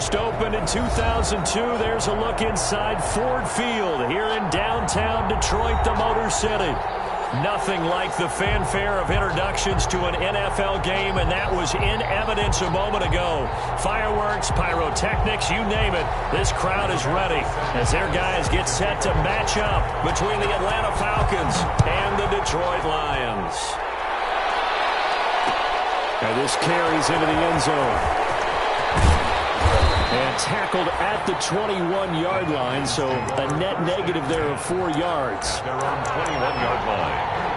first opened in 2002. There's a look inside Ford Field here in downtown Detroit, the Motor City. Nothing like the fanfare of introductions to an NFL game, and that was in evidence a moment ago. Fireworks, pyrotechnics, you name it. This crowd is ready as their guys get set to match up between the Atlanta Falcons and the Detroit Lions. And this carries into the end zone. And tackled at the 21-yard line, so a net negative there of 4 yards. They're on 21-yard line.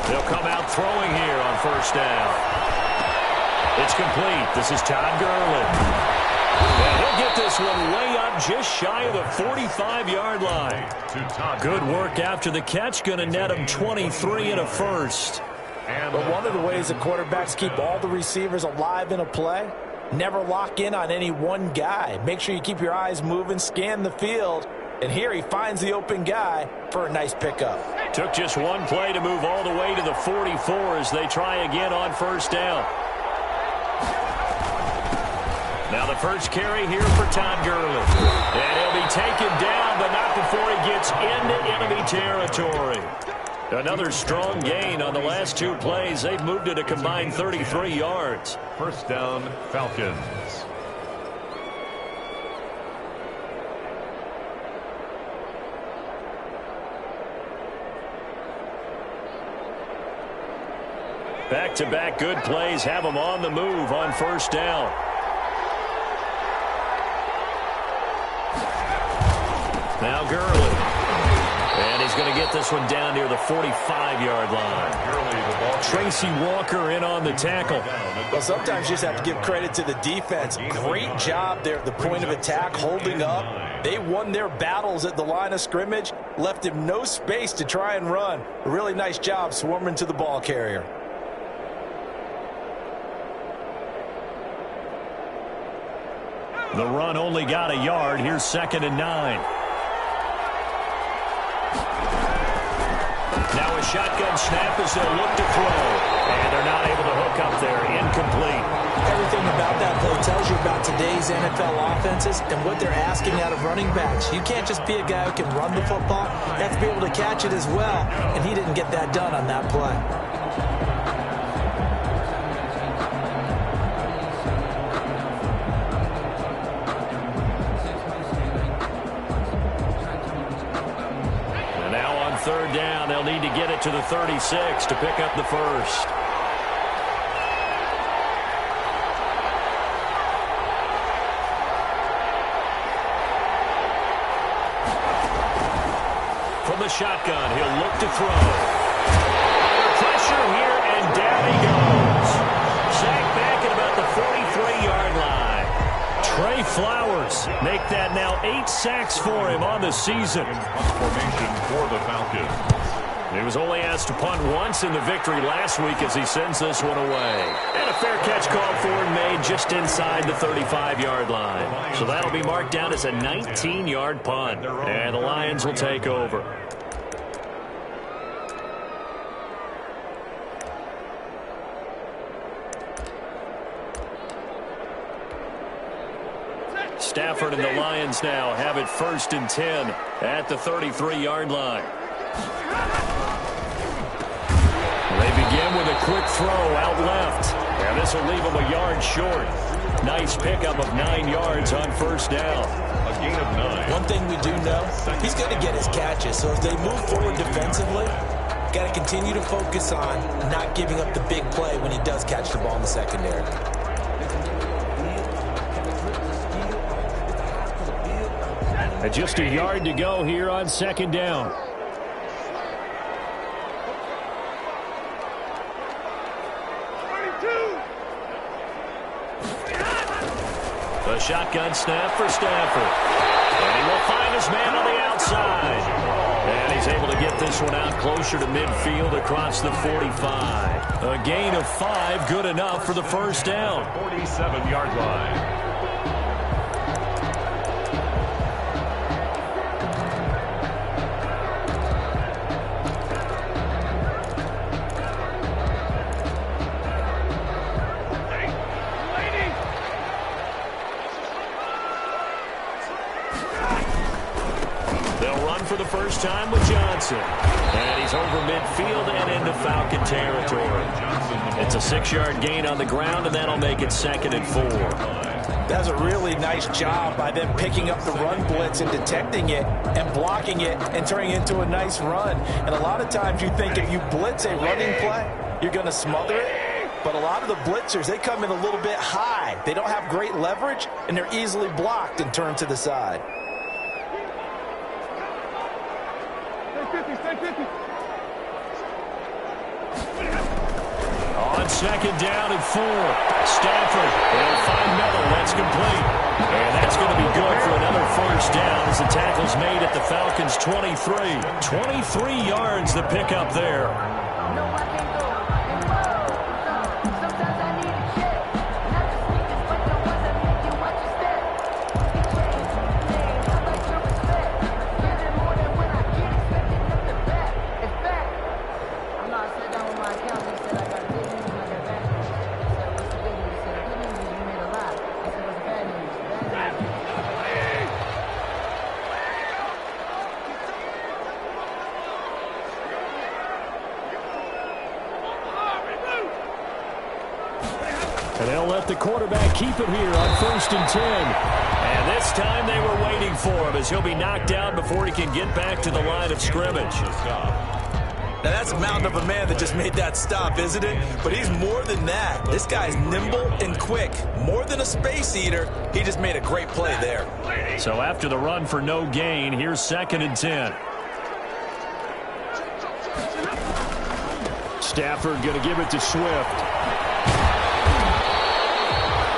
They'll come out throwing here on first down. It's complete. This is Todd Gurley. And he'll get this one way up just shy of the 45-yard line. Good work after the catch. Going to net him 23 and a first. But one of the ways that quarterbacks keep all the receivers alive in a play, never lock in on any one guy. Make sure you keep your eyes moving, scan the field. And here he finds the open guy for a nice pickup. Took just one play to move all the way to the 44 as they try again on first down. Now the first carry here for Todd Gurley. And he'll be taken down, but not before he gets into enemy territory. Another strong gain on the last 2 plays. They've moved it a combined 33 yards. First down, Falcons. Back-to-back good plays have them on the move on first down. Now Gurley. And he's going to get this one down near the 45-yard line. Tracy Walker in on the tackle. Well, sometimes you just have to give credit to the defense. Great job there at the point of attack, holding up. They won their battles at the line of scrimmage, left him no space to try and run. A really nice job swarming to the ball carrier. The run only got a yard. Here's 2nd and 9. Now a shotgun snap as they'll look to throw. And they're not able to hook up there. Incomplete. Everything about that play tells you about today's NFL offenses and what they're asking out of running backs. You can't just be a guy who can run the football. You have to be able to catch it as well. And he didn't get that done on that play. Third down, they'll need to get it to the 36 to pick up the first. From the shotgun, he'll look to throw. Under pressure here, and down he goes. Sacked back at about the 43-yard line. Trey Flowers make that now 8 sacks for him on the season. Formation for the Falcons. He was only asked to punt once in the victory last week as he sends this one away. And a fair catch called for and made just inside the 35-yard line. So that'll be marked down as a 19-yard punt. And the Lions will take over. Stafford and the Lions now have it 1st and 10 at the 33-yard line. They begin with a quick throw out left. And this will leave them a yard short. Nice pickup of 9 yards on first down. A gain of 9. One thing we do know, he's going to get his catches. So as they move forward defensively, got to continue to focus on not giving up the big play when he does catch the ball in the secondary. And just a yard to go here on 2nd down. A shotgun snap for Stafford. And he will find his man on the outside. And he's able to get this one out closer to midfield across the 45. A gain of 5, good enough for the first down. 47-yard line. For the first time with Johnson. And he's over midfield and into Falcon territory. It's a 6-yard gain on the ground, and that'll make it 2nd and 4. That's a really nice job by them picking up the run blitz and detecting it and blocking it and turning it into a nice run. And a lot of times you think if you blitz a running play, you're going to smother it. But a lot of the blitzers, they come in a little bit high. They don't have great leverage, and they're easily blocked and turned to the side. On 2nd down and 4. Stafford will find Miller. That's complete. And that's going to be good for another first down as the tackle's made at the Falcons' 23. 23 yards the pickup there. And they'll let the quarterback keep it here on 1st and 10. And this time they were waiting for him as he'll be knocked down before he can get back to the line of scrimmage. Now that's a mountain of a man that just made that stop, isn't it? But he's more than that. This guy's nimble and quick. More than a space eater, he just made a great play there. So after the run for no gain, here's 2nd and 10. Stafford going to give it to Swift.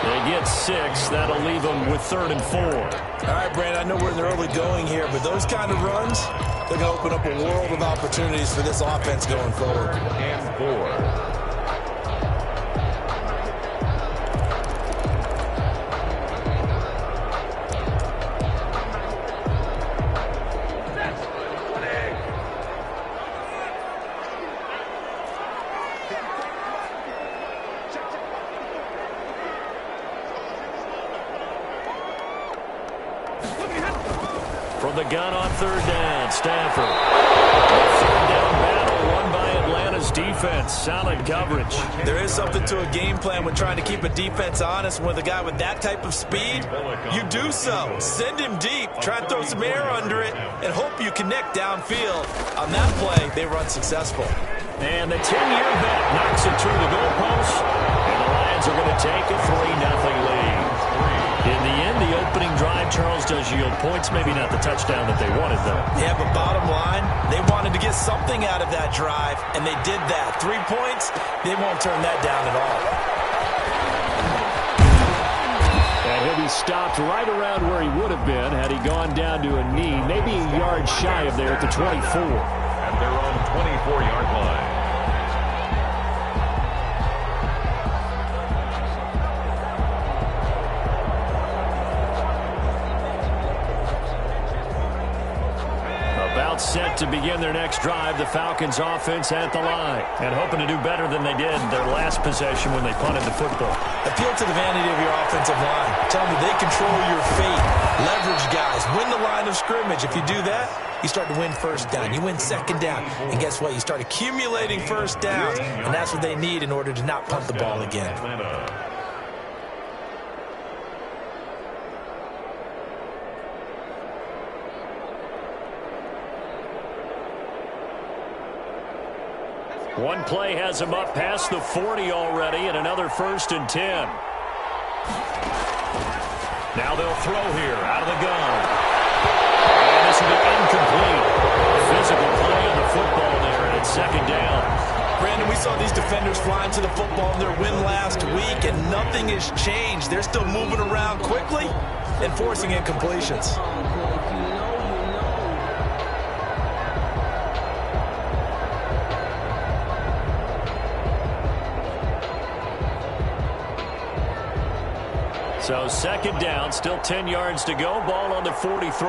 They get 6. That'll leave them with 3rd and 4. All right, Brandon, I know we're in the early going here, but those kind of runs, they're going to open up a world of opportunities for this offense going forward. And 4. From the gun on 3rd down, Stafford. A 3rd down battle won by Atlanta's defense. Solid coverage. There is something to a game plan when trying to keep a defense honest. With a guy with that type of speed, you do so. Send him deep, try and throw some air under it, and hope you connect downfield. On that play, they run successful. And the 10-year vet knocks it through the goalpost, and the Lions are going to take a 3-0 lead. In the end, the opening drive, Charles, does yield points. Maybe not the touchdown that they wanted, though. Yeah, but bottom line, they wanted to get something out of that drive, and they did that. 3 points, they won't turn that down at all. And he'll be stopped right around where he would have been had he gone down to a knee, maybe a yard shy of there at the 24. And they're on 24-yard line. Set to begin their next drive, the Falcons offense at the line, and hoping to do better than they did their last possession when they punted the football. Appeal to the vanity of your offensive line. Tell them they control your fate. Leverage guys. Win the line of scrimmage. If you do that, you start to win 1st down. You win 2nd down. And guess what? You start accumulating 1st downs, and that's what they need in order to not punt the ball again. One play has him up past the 40 already, and another 1st and 10. Now they'll throw here out of the gun. And this will be incomplete. Physical play on the football there, and it's 2nd down. Brandon, we saw these defenders flying to the football in their win last week, and nothing has changed. They're still moving around quickly and forcing incompletions. So second down, still 10 yards to go. Ball on the 43.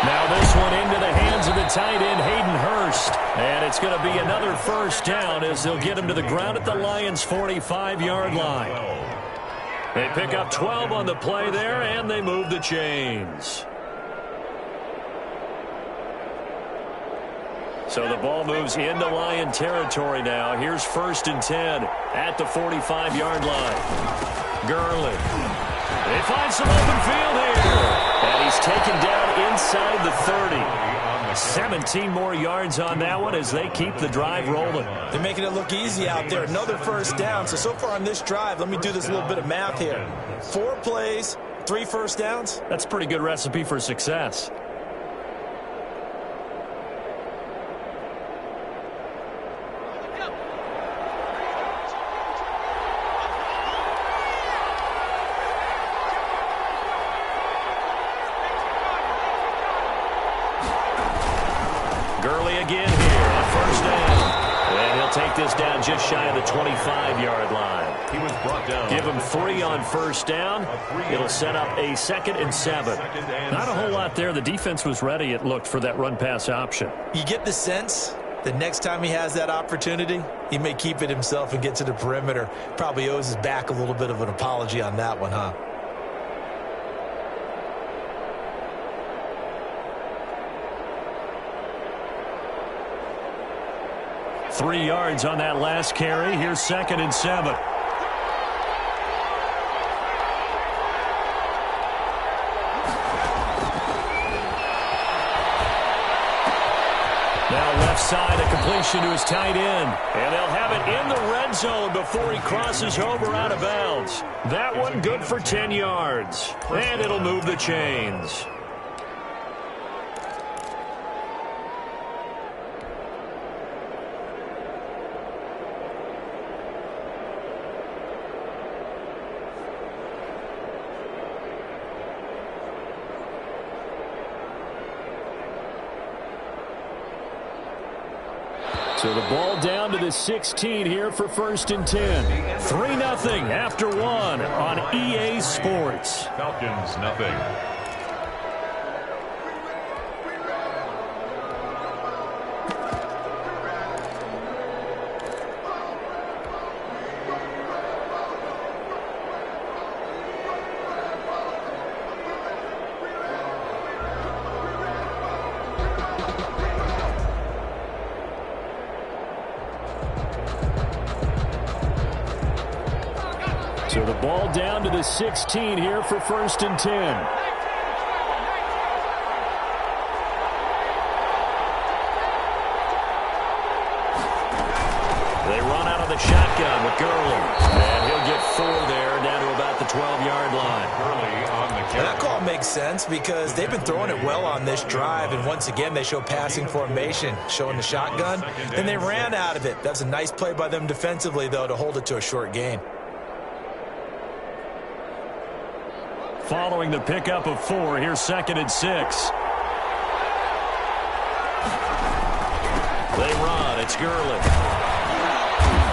Now this one into the hands of the tight end, Hayden Hurst. And it's going to be another first down as they'll get him to the ground at the Lions' 45-yard line. They pick up 12 on the play there, and they move the chains. So the ball moves into Lion territory now. Here's 1st and 10 at the 45-yard line. Gurley. They find some open field here. And he's taken down inside the 30. 17 more yards on that one as they keep the drive rolling. They're making it look easy out there. Another first down. So far on this drive, let me do this little bit of math here. 4 plays, 3 first downs. That's a pretty good recipe for success. Gurley again here on first down. And he'll take this down just shy of the 25-yard line. He was brought down. Give him 3 on first down. It'll set up a 2nd and 7. Not a whole lot there. The defense was ready, it looked, for that run-pass option. You get the sense that next time he has that opportunity, he may keep it himself and get to the perimeter. Probably owes his back a little bit of an apology on that one, huh? Three yards on that last carry. Here's 2nd and 7. Now left side, a completion to his tight end. And they'll have it in the red zone before he crosses over out of bounds. That one good for 10 yards. And it'll move the chains. So the ball down to the 16 here for 1st and 10. 3-0 after 1 on EA Sports. Falcons, nothing. So the ball down to the 16 here for 1st and 10. They run out of the shotgun with Gurley. And he'll get 4 there, down to about the 12-yard line. Gurley on the carry. That call makes sense because they've been throwing it well on this drive, and once again they show passing formation, showing the shotgun. Then they ran out of it. That was a nice play by them defensively, though, to hold it to a short gain. Following the pickup of 4, here's 2nd and 6. They run. It's Gurley.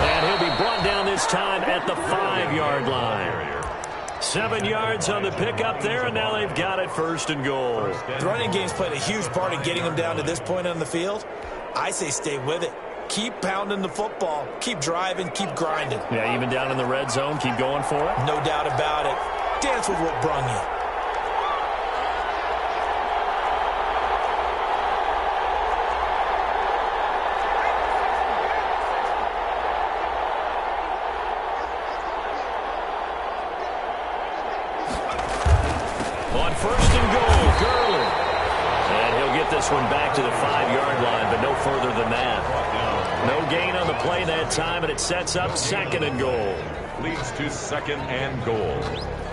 And he'll be brought down this time at the 5-yard line. 7 yards on the pickup there, and now they've got it 1st and goal. The running game's played a huge part in getting them down to this point on the field. I say stay with it. Keep pounding the football. Keep driving. Keep grinding. Yeah, even down in the red zone, keep going for it. No doubt about it. Dance with what brung you. On 1st and goal, Gurley. And he'll get this one back to the 5-yard line, but no further than that. No gain on the play that time, and it sets up 2nd and goal. Leads to 2nd and goal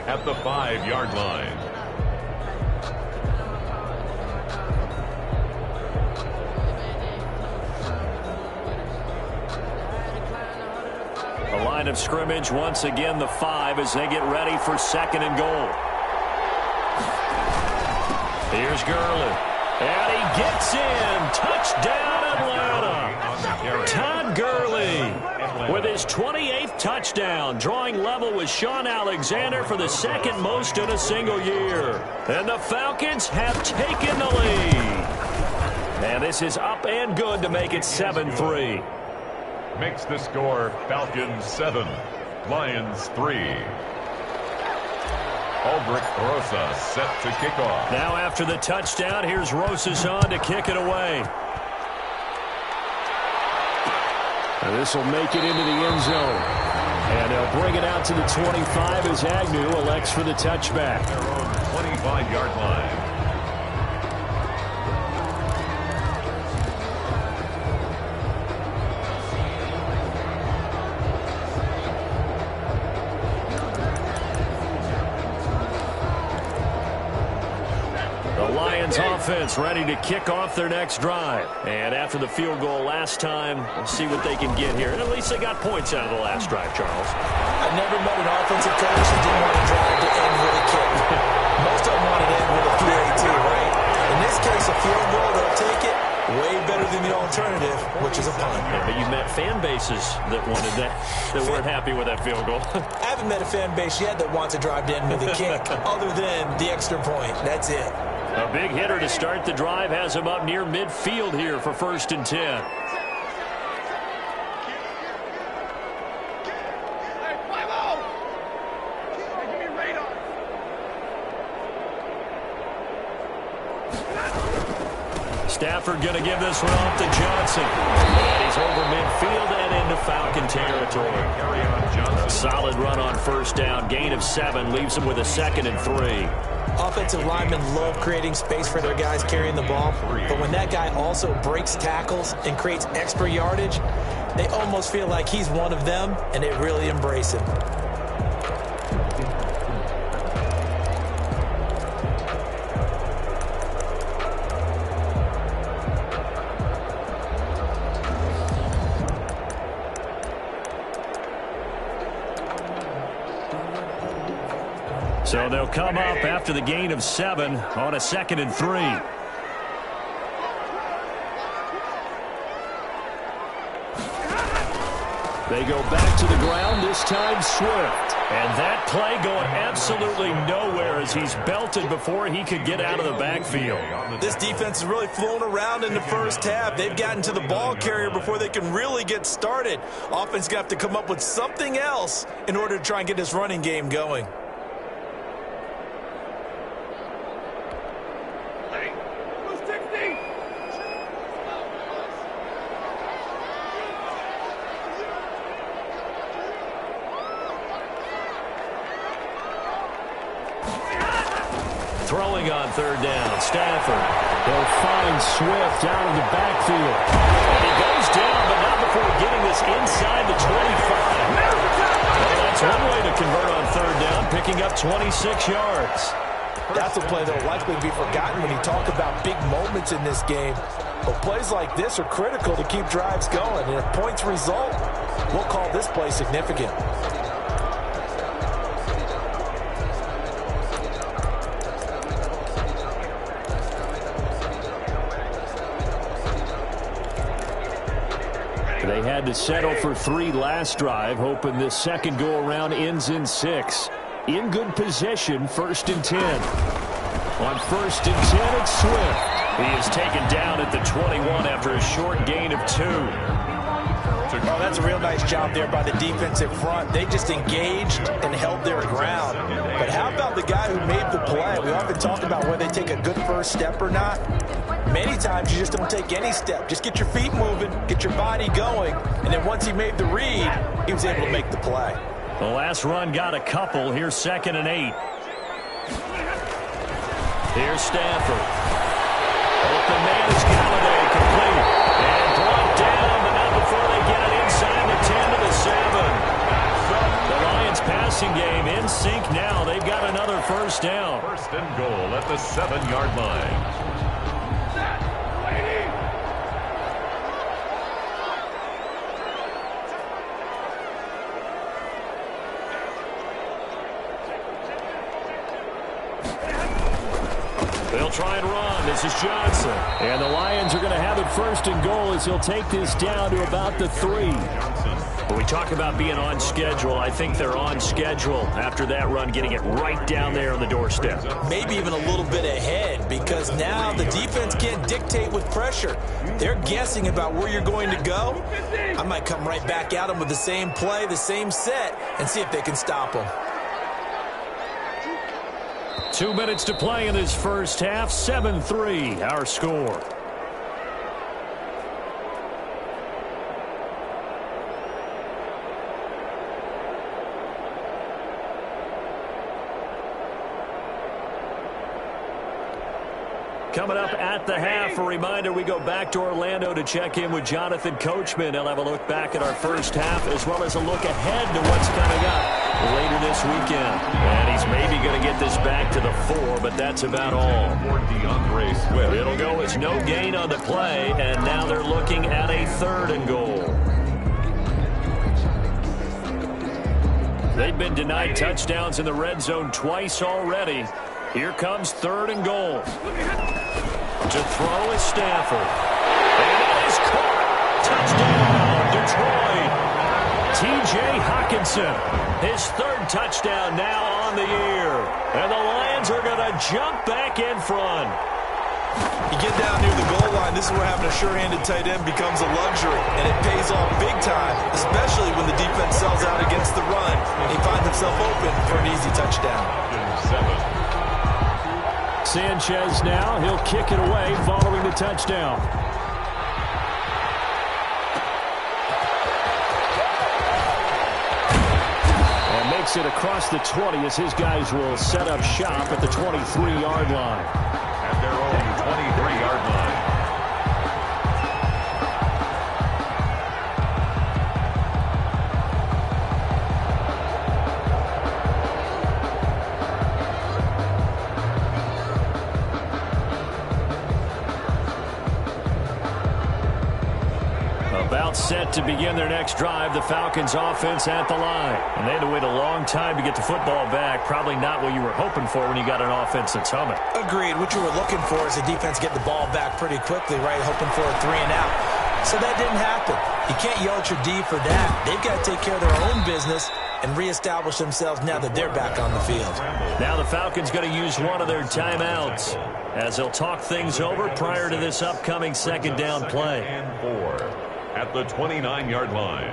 at the 5-yard line. line of scrimmage. Once again, the 5 as they get ready for 2nd and goal. Here's Gurley. And he gets in. Touchdown, Atlanta. Todd Gurley with his 28th touchdown, drawing level with Sean Alexander for the 2nd most in a single year. And the Falcons have taken the lead. And this is up and good to make it 7-3. Makes the score Falcons 7, Lions 3. Aldrich Rosa set to kick off. Now after the touchdown, here's Rosas on to kick it away. And this will make it into the end zone. And they'll bring it out to the 25 as Agnew elects for the touchback. Their own 25-yard line. Offense ready to kick off their next drive. And after the field goal last time, we'll see what they can get here. And at least they got points out of the last drive, Charles. I've never met an offensive coach that didn't want to drive to end with a kick. Most of them want to end with a PAT, right? In this case, a field goal, they'll take it. Way better than the alternative, which is a punt. Yeah, but you met fan bases that wanted that weren't happy with that field goal. I haven't met a fan base yet that wants to drive to end with a kick other than the extra point. That's it. A big hitter to start the drive has him up near midfield here for 1st and 10. Stafford going to give this one off to Johnson. And he's over midfield and into Falcon territory. A solid run on 1st down. Gain of 7 leaves him with a 2nd and 3. Offensive linemen love creating space for their guys carrying the ball. But when that guy also breaks tackles and creates extra yardage, they almost feel like he's one of them, and they really embrace him. So they'll come up after the gain of 7 on a 2nd and 3. They go back to the ground, this time Swift. And that play going absolutely nowhere as he's belted before he could get out of the backfield. This defense is really flown around in the first half. They've gotten to the ball carrier before they can really get started. Offense got to come up with something else in order to try and get this running game going. Throwing on 3rd down, Stafford. They'll find Swift out of the backfield. And he goes down, but not before getting this inside the 25. Well, that's one way to convert on 3rd down, picking up 26 yards. That's a play that will likely be forgotten when you talk about big moments in this game. But plays like this are critical to keep drives going. And if points result, we'll call this play significant. They had to settle for 3 last drive, hoping this second go-around ends in 6. In good position, 1st and 10. On 1st and 10, it's Swift. He is taken down at the 21 after a short gain of 2. Oh, that's a real nice job there by the defensive front. They just engaged and held their ground. But how about the guy who made the play? We often talk about whether they take a good first step or not. Many times you just don't take any step. Just get your feet moving, get your body going, and then once he made the read, he was able to make the play. The last run got a couple. Here's 2nd and 8. Here's Stafford. Open man is Galladay, complete. And brought down, but not before they get it inside the 10 to the 7. The Lions passing game in sync now. They've got another 1st down. 1st and goal at the 7-yard line. They'll try and run. This is Johnson. And the Lions are going to have it first and goal as he'll take this down to about the 3. When we talk about being on schedule, I think they're on schedule after that run, getting it right down there on the doorstep. Maybe even a little bit ahead, because now the defense can't dictate with pressure. They're guessing about where you're going to go. I might come right back at them with the same play, the same set, and see if they can stop them. 2 minutes to play in this first half. 7-3, our score. Coming up at the half, a reminder, we go back to Orlando to check in with Jonathan Coachman. He'll have a look back at our first half as well as a look ahead to what's coming up later this weekend. And he's maybe going to get this back to the 4, but that's about all. It'll go as no gain on the play, and now they're looking at a 3rd and goal. They've been denied touchdowns in the red zone twice already. Here comes 3rd and goal. To throw is Stafford. And it is caught. Touchdown, Detroit. T.J. Hockenson, his 3rd touchdown now on the year. And the Lions are going to jump back in front. You get down near the goal line, this is where having a sure-handed tight end becomes a luxury, and it pays off big time, especially when the defense sells out against the run, and he finds himself open for an easy touchdown. Sanchez now, he'll kick it away following the touchdown. And makes it across the 20 as his guys will set up shop at the 23-yard line. At their own 23-yard line. Set to begin their next drive, the Falcons offense at the line. And they had to wait a long time to get the football back. Probably not what you were hoping for when you got an offense that's humming. Agreed. What you were looking for is the defense get the ball back pretty quickly, right? Hoping for a 3 and out. So that didn't happen. You can't yell at your D for that. They've got to take care of their own business and reestablish themselves now that they're back on the field. Now the Falcons going to use one of their timeouts as they'll talk things over prior to this upcoming 2nd down play. And 4 at the 29-yard line.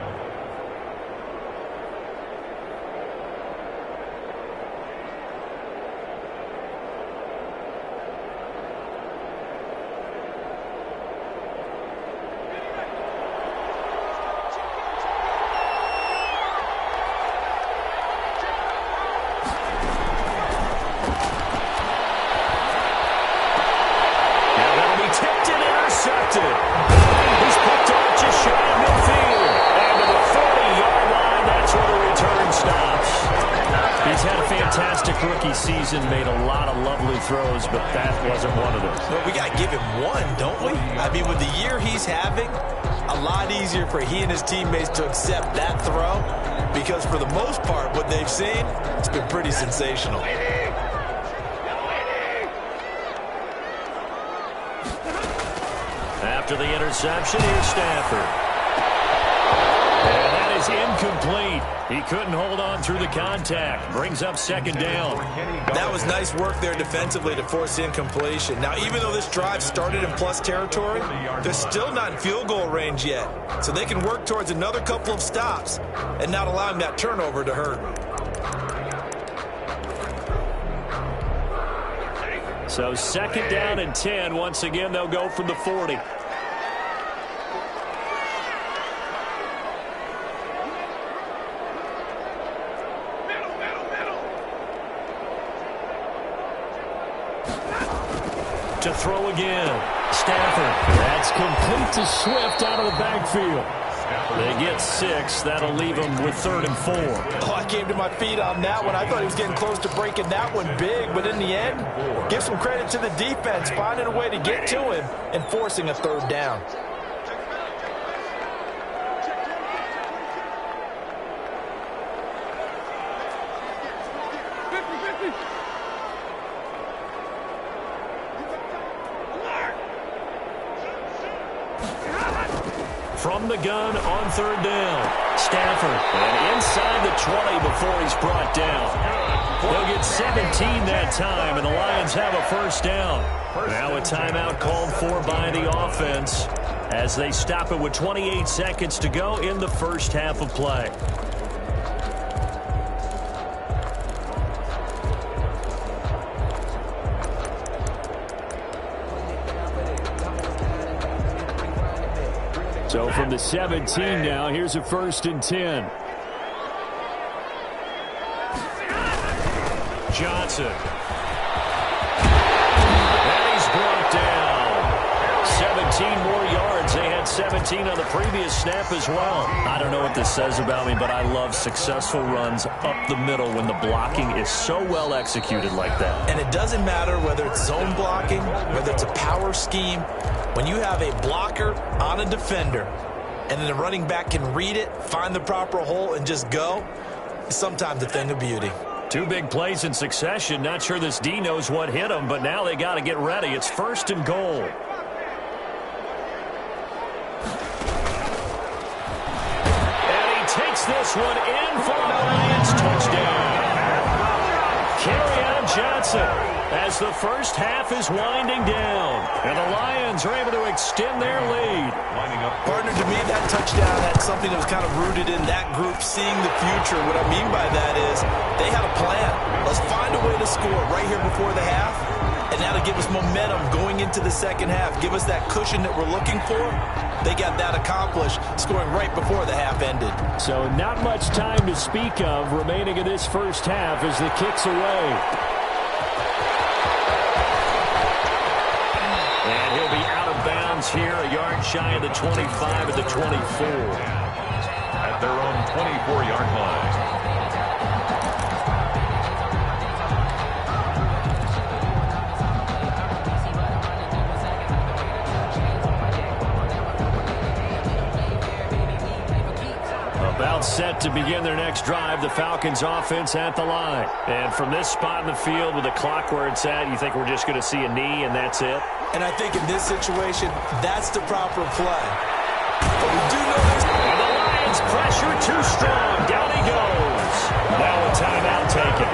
Now that'll be tipped and intercepted. He's picked off just shy of midfield. And to the 40-yard line, that's where the return stops. He's had a fantastic rookie season, made a lot of lovely throws, but that wasn't one of them. But we got to give him one, don't we? I mean, with the year he's having, a lot easier for he and his teammates to accept that throw, because for the most part, what they've seen, it's been pretty sensational. After the interception, here's Stafford. And that is incomplete. He couldn't hold on through the contact. Brings up 2nd down. That was nice work there defensively to force incompletion. Now, even though this drive started in plus territory, they're still not in field goal range yet. So they can work towards another couple of stops and not allowing that turnover to hurt. So 2nd down and 10. Once again, they'll go from the 40. To throw again. Stafford. That's complete to Swift out of the backfield. They get 6. That'll leave them with 3rd and 4. Oh, I came to my feet on that one. I thought he was getting close to breaking that one big, but in the end, give some credit to the defense, finding a way to get to him and forcing a 3rd down. from the gun on third down. Stafford, and inside the 20 before he's brought down. They'll get 17 that time, and the Lions have a first down. Now a timeout called for by the offense as they stop it with 28 seconds to go in the first half of play. So from the 17 now, here's a 1st and 10. Johnson. And he's brought down. 17 more yards. They had 17 on the previous snap as well. I don't know what this says about me, but I love successful runs up the middle when the blocking is so well executed like that. And it doesn't matter whether it's zone blocking, whether it's a power scheme. When you have a blocker on a defender and then the running back can read it, find the proper hole, and just go, it's sometimes a thing of beauty. 2 big plays in succession. Not sure this D knows what hit him, but now they got to get ready. It's 1st and goal. And he takes this one in for a Lions touchdown. Kerryon Johnson as the first half is winding down. And the Lions are able to extend their lead. Partner, to me, that touchdown had something that was kind of rooted in that group seeing the future. What I mean by that is they had a plan. Let's find a way to score right here before the half, and that'll give us momentum going into the second half. Give us that cushion that we're looking for. They got that accomplished, scoring right before the half ended. So not much time to speak of remaining in this first half as the kick's away. And he'll be out of bounds here, a yard shy of the 25 at the 24. At their own 24-yard line. About set to begin their next drive, the Falcons offense at the line. And from this spot in the field with the clock where it's at, you think we're just going to see a knee and that's it? And I think in this situation, that's the proper play. But we do know there's... And the Lions pressure too strong. Down he goes. Now a timeout taken.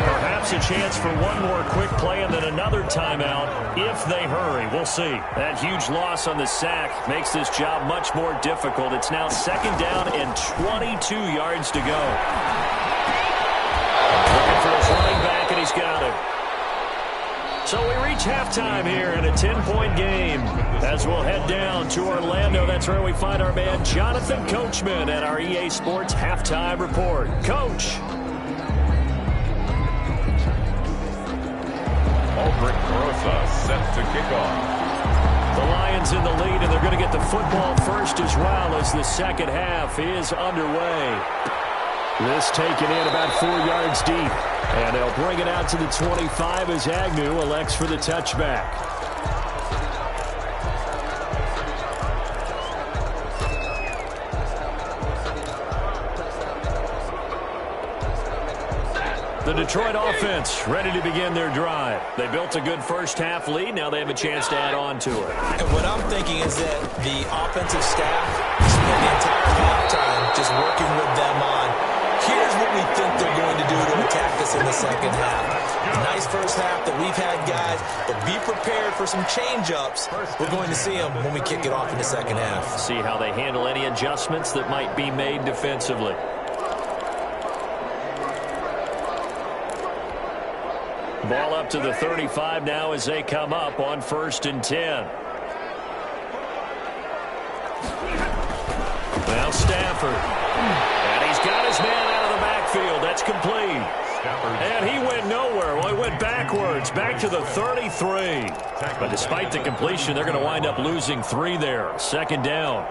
Perhaps a chance for one more quick play and then another timeout if they hurry. We'll see. That huge loss on the sack makes this job much more difficult. It's now 2nd down and 22 yards to go. Looking for his running back, and he's got it. So we reach halftime here in a 10-point game as we'll head down to Orlando. That's where we find our man Jonathan Coachman at our EA Sports Halftime Report. Coach. Aldrich Rosa set to kick off. The Lions in the lead, and they're going to get the football first as well as the second half is underway. This taken in about 4 yards deep. And they'll bring it out to the 25 as Agnew elects for the touchback. The Detroit offense ready to begin their drive. They built a good first half lead. Now they have a chance to add on to it. And what I'm thinking is that the offensive staff spent the entire halftime just working with them on here's what we think they're going to do to attack us in the second half. A nice first half that we've had, guys, but be prepared for some change-ups. We're going to see them when we kick it off in the second half. See how they handle any adjustments that might be made defensively. Ball up to the 35 now as they come up on 1st and 10. Now Stafford. And he's got his man out of the backfield. That's complete. And he went nowhere. Well, he went backwards, back to the 33. But despite the completion, they're going to wind up losing 3 there. 2nd down.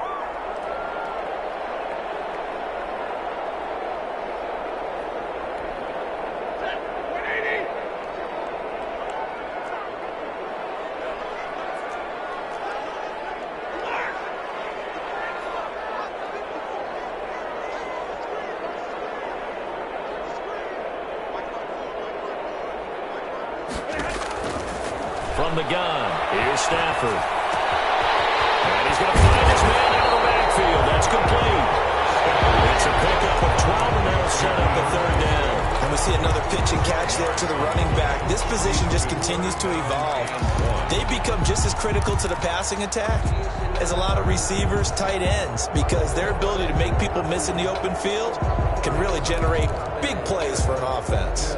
From the gun, here's Stafford. And he's going to find his man out of the backfield. see another pitch and catch there to the running back. This position just continues to evolve. They become just as critical to the passing attack as a lot of receivers, tight ends, because their ability to make people miss in the open field can really generate big plays for an offense.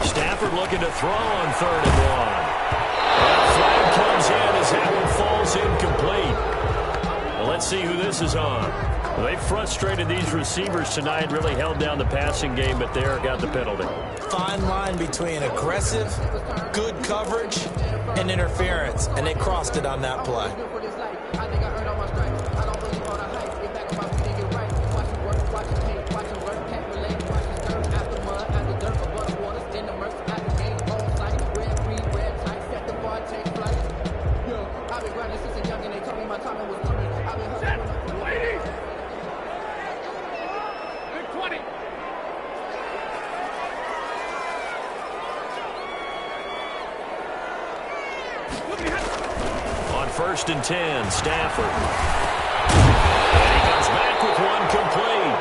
Stafford looking to throw on 3rd and 1. And flag comes in as that one falls incomplete. Well, let's see who this is on. Well, they frustrated these receivers tonight, really held down the passing game, but there got the penalty. Fine line between aggressive, good coverage, and interference, and they crossed it on that play. On 1st and 10, Stafford. And he comes back with one complete.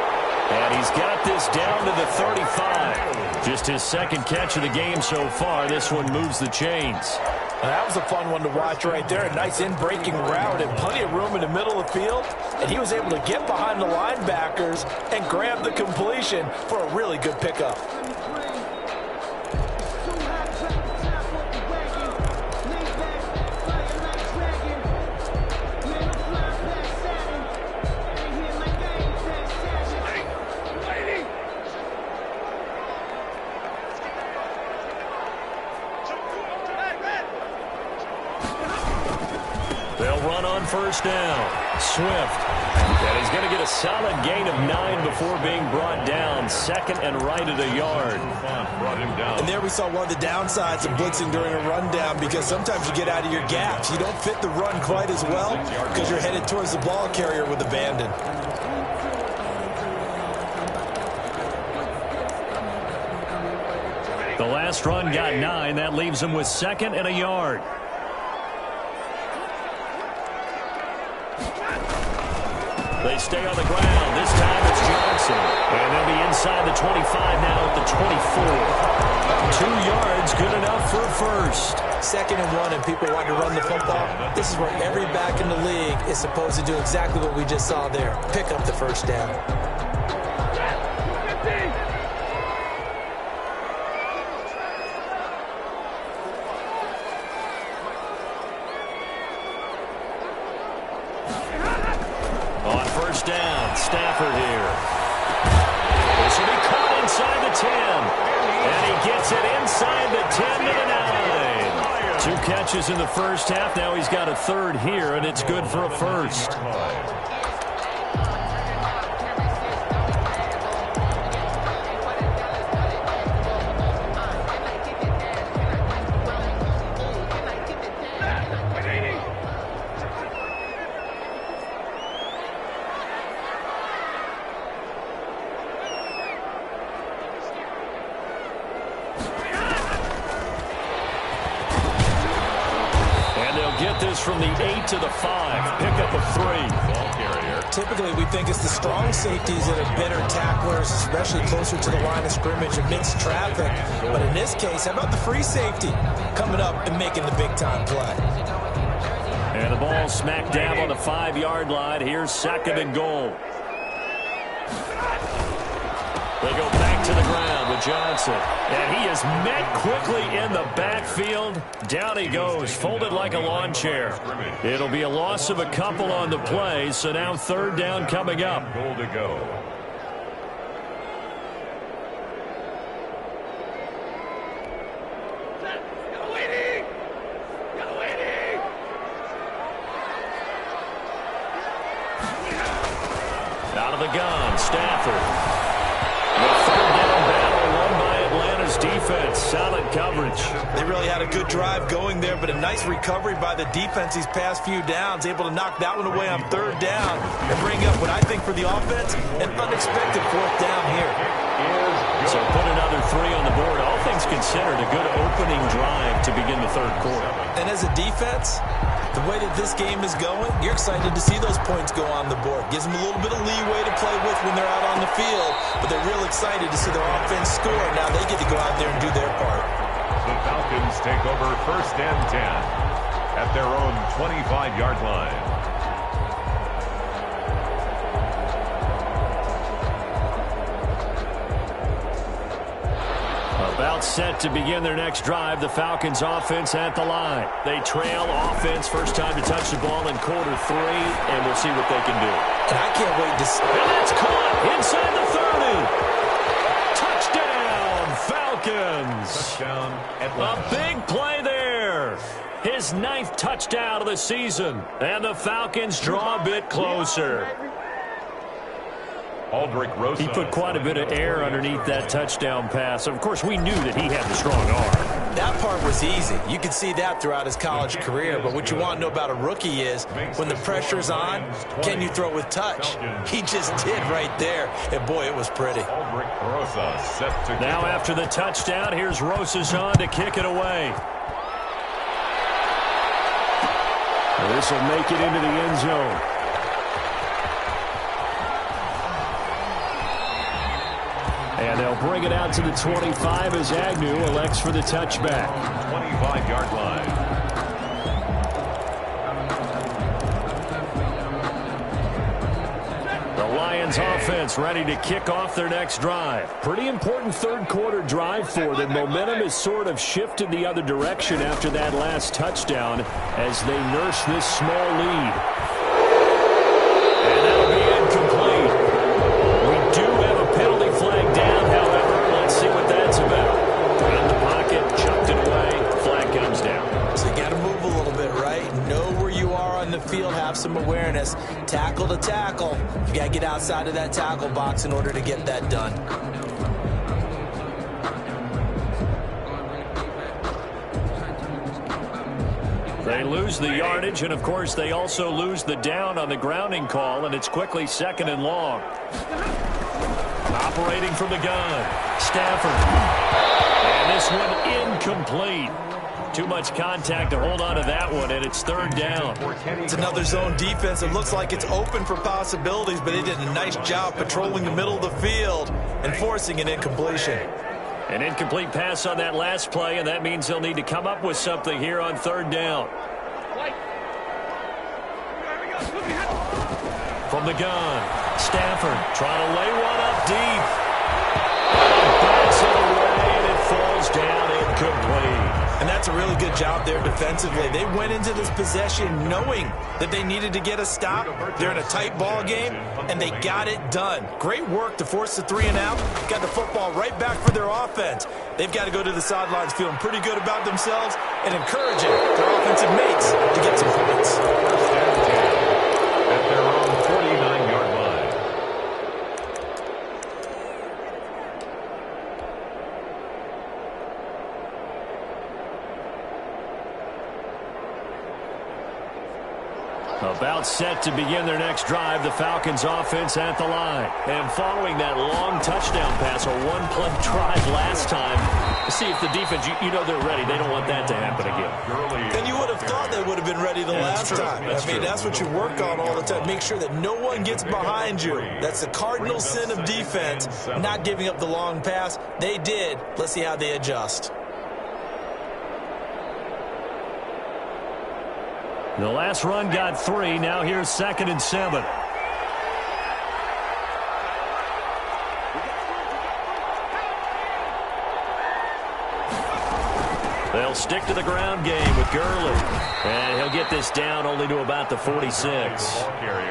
And he's got this down to the 35. Just his 2nd catch of the game so far. This one moves the chains. That was a fun one to watch right there. A nice in-breaking route and plenty of room in the middle of the field. And he was able to get behind the linebackers and grab the completion for a really good pickup. They'll run on 1st down. Swift. And he's going to get a solid gain of 9 before being brought down. 2nd and right at a yard. Brought him down. And there we saw one of the downsides of blitzing during a rundown, because sometimes you get out of your gaps. You don't fit the run quite as well because you're headed towards the ball carrier with abandon. The last run got 9. That leaves him with 2nd and a yard. They stay on the ground. This time it's Johnson. And they'll be inside the 25 now at the 24. 2 yards, good enough for a first. 2nd and 1, and people want to run the football. This is where every back in the league is supposed to do exactly what we just saw there. Pick up the first down. On 1st down, Stafford here. This will be caught inside the 10. And he gets it inside the 10 to the 9. 2 catches in the first half. Now he's got a 3rd here, and it's good for a first. Get this from the 8 to the 5. Pick up a 3. Ball carrier. Typically, we think it's the strong safeties that are better tacklers, especially closer to the line of scrimmage amidst traffic. But in this case, how about the free safety coming up and making the big-time play? And the ball smack dab on the 5-yard line. Here's 2nd and goal. They go back to the ground with Johnson. And he is met quickly in the backfield. Down he goes, folded like a lawn chair. It'll be a loss of a couple on the play, so now 3rd down coming up. Goal to go. Out of the gun, Stafford. The 3rd down battle won by Atlanta's defense. Solid coverage. They really had a good drive going there, but a nice recovery by the defense these past few downs. Able to knock that one away on 3rd down and bring up what I think for the offense, an unexpected 4th down here. is So good. put another 3 on the board. All things considered, a good opening drive to begin the third quarter. And as a defense, the way that this game is going, you're excited to see those points go on the board. Gives them a little bit of leeway to play with when they're out on the field, but they're real excited to see their offense score. Now they get to go out there and do their part. The Falcons take over 1st and 10 at their own 25-yard line. About set to begin their next drive. The Falcons offense at the line. They trail offense. First time to touch the ball in quarter 3, and we'll see what they can do. And I can't wait to see. And that's caught inside the 30. Touchdown, Falcons. Touchdown, A Atlanta. big play there. His 9th touchdown of the season. And the Falcons draw a bit closer. Aldrich Rosa. He put quite a bit of air underneath that touchdown pass. Of course, we knew that he had the strong arm. That part was easy. You could see that throughout his college career. But what you want to know about a rookie is when the pressure's on, can you throw with touch? He just did right there. And, boy, it was pretty. Aldrich Rosa set to Now kick after the touchdown, here's Rosas on to kick it away. This will make it into the end zone. And they'll bring it out to the 25 as Agnew elects for the touchback. 25-yard line. The Lions offense ready to kick off their next drive. Pretty important third quarter drive for them. Momentum has sort of shifted the other direction after that last touchdown as they nurse this small lead. And that'll be incomplete. We do have a penalty flag down, however. Let's see what that's about. In the pocket, chucked it away. Flag comes down. So you got to move a little bit, right? Know where you are on the field, have some awareness. Tackle to tackle. You got to get outside of that tackle box in order to get that done. They lose the yardage, and, of course, they also lose the down on the grounding call, and it's quickly 2nd and long. Operating from the gun, Stafford. And this one incomplete. Too much contact to hold on to that one, and it's 3rd down. It's another zone defense. It looks like it's open for possibilities, but they did a nice job patrolling the middle of the field and forcing an incompletion. An incomplete pass on that last play, and that means they'll need to come up with something here on 3rd down. From the gun, Stafford trying to lay one up deep. Backs it away, and it falls down incomplete. And that's a really good job there defensively. They went into this possession knowing that they needed to get a stop. They're in a tight ball game, and they got it done. Great work to force the 3 and out. Got the football right back for their offense. They've got to go to the sidelines feeling pretty good about themselves and encouraging their offensive mates to get some points. 1st and 10 at their own 49-yard line. About set to begin their next drive, the Falcons offense at the line. And following that long touchdown pass, a one-play drive last time, to see if the defense, you know they're ready. They don't want that to happen again. And you would have thought they would have been ready the last time. That's what you work on all the time. Make sure that no one gets behind you. That's the cardinal sin of defense, not giving up the long pass. They did. Let's see how they adjust. The last run got 3. Now here's 2nd and 7. They'll stick to the ground game with Gurley. And he'll get this down only to about the 46.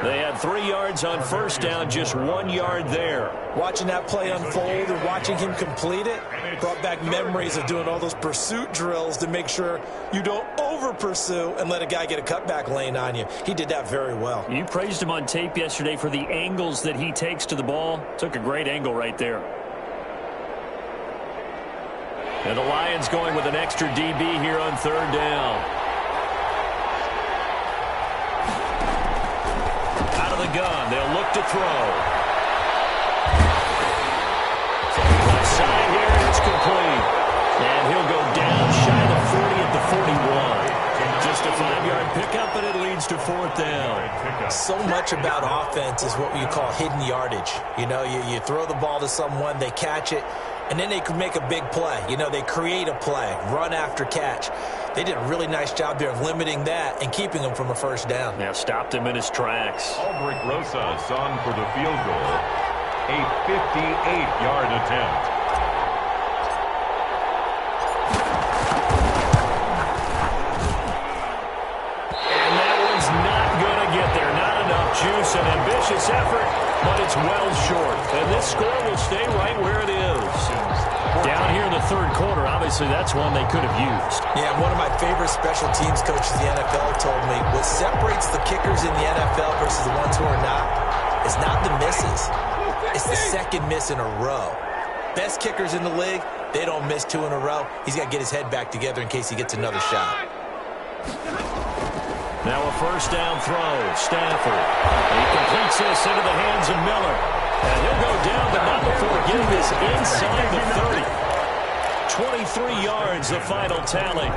They had 3 yards on 1st down, just 1 yard there. Watching that play unfold and watching him complete it brought back memories of doing all those pursuit drills to make sure you don't over-pursue and let a guy get a cutback lane on you. He did that very well. You praised him on tape yesterday for the angles that he takes to the ball. Took a great angle right there. And the Lions going with an extra DB here on 3rd down. Out of the gun, they'll look to throw. So leads to fourth down. So much about offense is what you call hidden yardage. You know, you throw the ball to someone, they catch it, and then they can make a big play. You know, they create a play, run after catch. They did a really nice job there of limiting that and keeping him from a first down. Now stopped him in his tracks. Albrecht Rosas on for the field goal. A 58-yard attempt. And that one's not going to get there. Not enough juice, an ambitious effort, but it's well short. And this score will stay right where it is. Down here in the third quarter, obviously that's one they could have used. Yeah, one of my favorite special teams coaches in the NFL told me what separates the kickers in the NFL versus the ones who are not is not the misses. It's the second miss in a row. Best kickers in the league, they don't miss two in a row. He's got to get his head back together in case he gets another shot. Now a first down throw. Stafford. He completes this into the hands of Miller. And he'll go down, but not before getting this inside the 30. 23 yards, the final tally.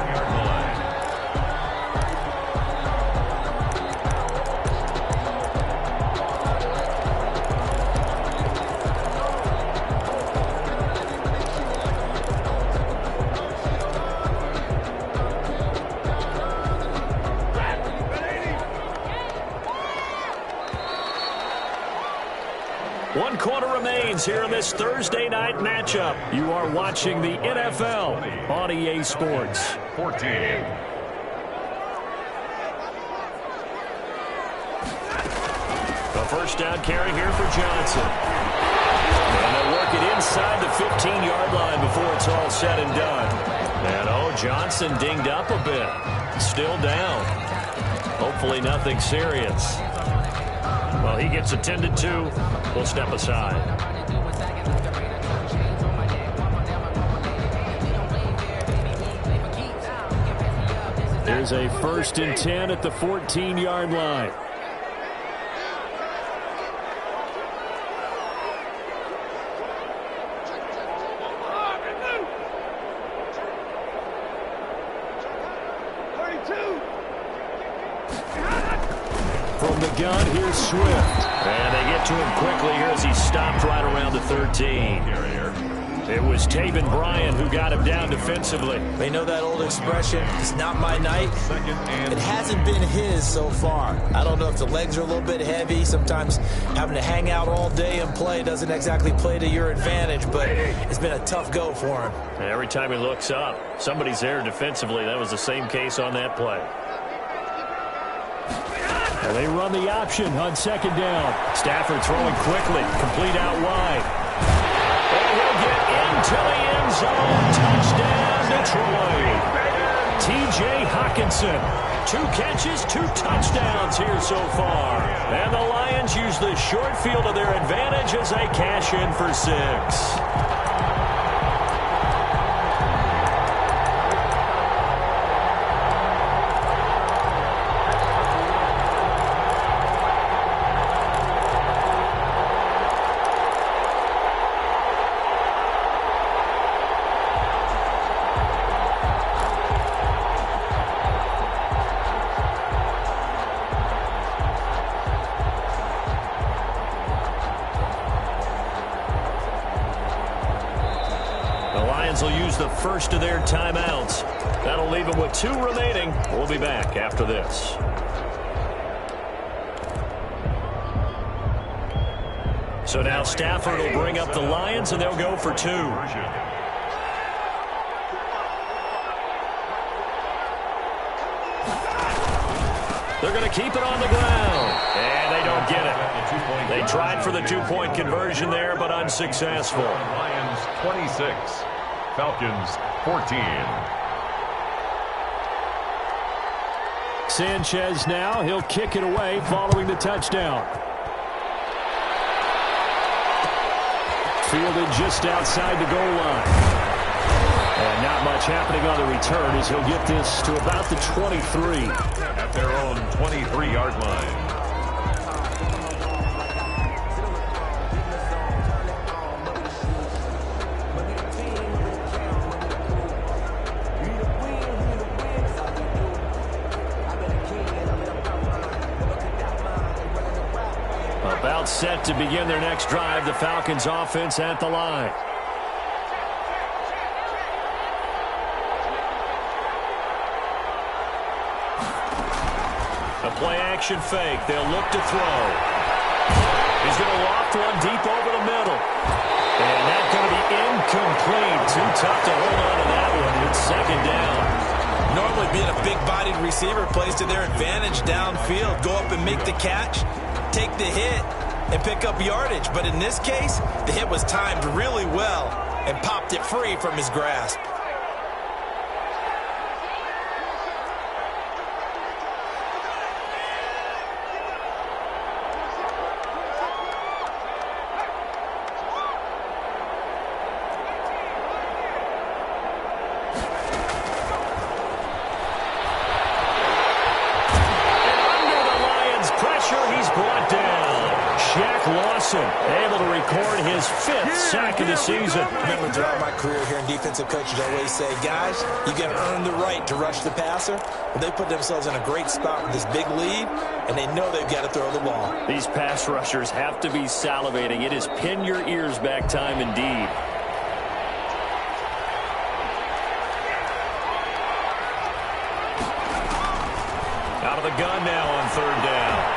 One quarter remains here in this Thursday night matchup. You are watching the NFL on EA Sports. 14. The first down carry here for Johnson. And they'll work it inside the 15-yard line before it's all said and done. And Johnson dinged up a bit. Still down. Hopefully nothing serious. Well, he gets attended to. We'll step aside. There's a 1st and 10 at the 14-yard line. From the gun, here's Swift. And they get to him quickly here as he stopped right around the 13. It was Taven Bryan who got him down defensively. They know that old expression, it's not my night. It hasn't been his so far. I don't know if the legs are a little bit heavy. Sometimes having to hang out all day and play doesn't exactly play to your advantage, but it's been a tough go for him. And every time he looks up, somebody's there defensively. That was the same case on that play. And they run the option on second down. Stafford throwing quickly, complete out wide. And he'll get into the end zone. Touchdown, Detroit. T.J. Hockenson. 2 catches, 2 touchdowns here so far. And the Lions use the short field to their advantage as they cash in for 6. Will use the first of their timeouts. That'll leave them with 2 remaining. We'll be back after this. So now Stafford will bring up the Lions, and they'll go for 2. They're going to keep it on the ground. And they don't get it. They tried for the 2-point conversion there, but unsuccessful. Lions 26. Falcons 14. Sanchez now. He'll kick it away following the touchdown. Fielded just outside the goal line. And not much happening on the return as he'll get this to about the 23. At their own 23-yard line. set to begin their next drive. The Falcons offense at the line. A play-action fake. They'll look to throw. He's going to loft one deep over the middle. And that's going to be incomplete. Too tough to hold on to that one. It's second down. Normally being a big-bodied receiver plays to their advantage downfield. Go up and make the catch, take the hit, and pick up yardage. But in this case, the hit was timed really well and popped it free from his grasp. Able to record his 5th sack of the season. Remember, throughout my career here in defensive coaches always say, guys, you got to earn the right to rush the passer. Well, they put themselves in a great spot with this big lead, and they know they've got to throw the ball. These pass rushers have to be salivating. It is pin your ears back time indeed. Out of the gun now on third down.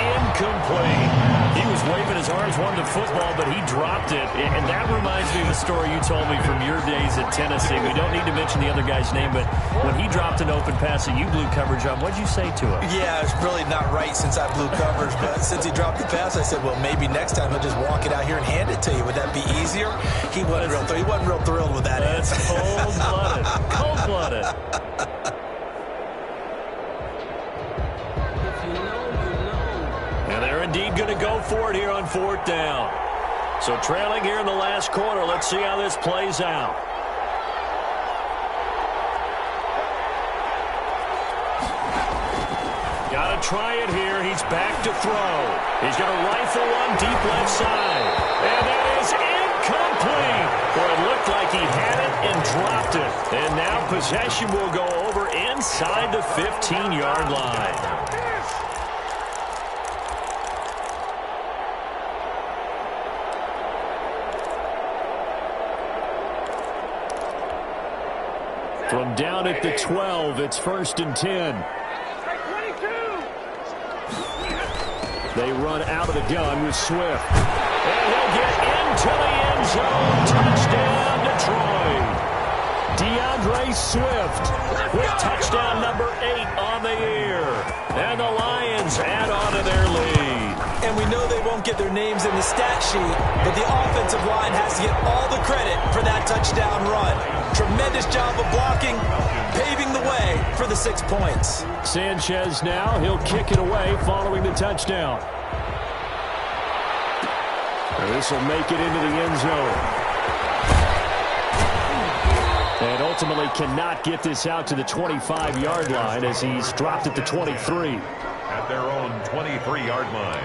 Incomplete. He was waving his arms, wanting the football, but he dropped it. And that reminds me of a story you told me from your days at Tennessee. We don't need to mention the other guy's name, but when he dropped an open pass that you blew coverage on, what did you say to him? Yeah, it's really not right since I blew coverage, but since he dropped the pass, I said, well, maybe next time he'll just walk it out here and hand it to you. Would that be easier? He wasn't real thrilled with that answer. Cold-blooded. Cold-blooded. Indeed going to go for it here on fourth down. So trailing here in the last quarter. Let's see how this plays out. Got to try it here. He's back to throw. He's going to rifle one deep left side. And that is incomplete. Boy, it looked like he had it and dropped it. And now possession will go over inside the 15-yard line. From down at the 12, it's 1st and 10. They run out of the gun with Swift. And he'll get into the end zone. Touchdown, Detroit. DeAndre Swift with touchdown number 8 on the year. And the Lions add on to their lead. And we know they won't get their names in the stat sheet, but the offensive line has to get all the credit for that touchdown run. Tremendous job of blocking, paving the way for the 6 points. Sanchez now, he'll kick it away following the touchdown. This will make it into the end zone. And ultimately cannot get this out to the 25-yard line as he's dropped at the 23. At their own 23-yard line.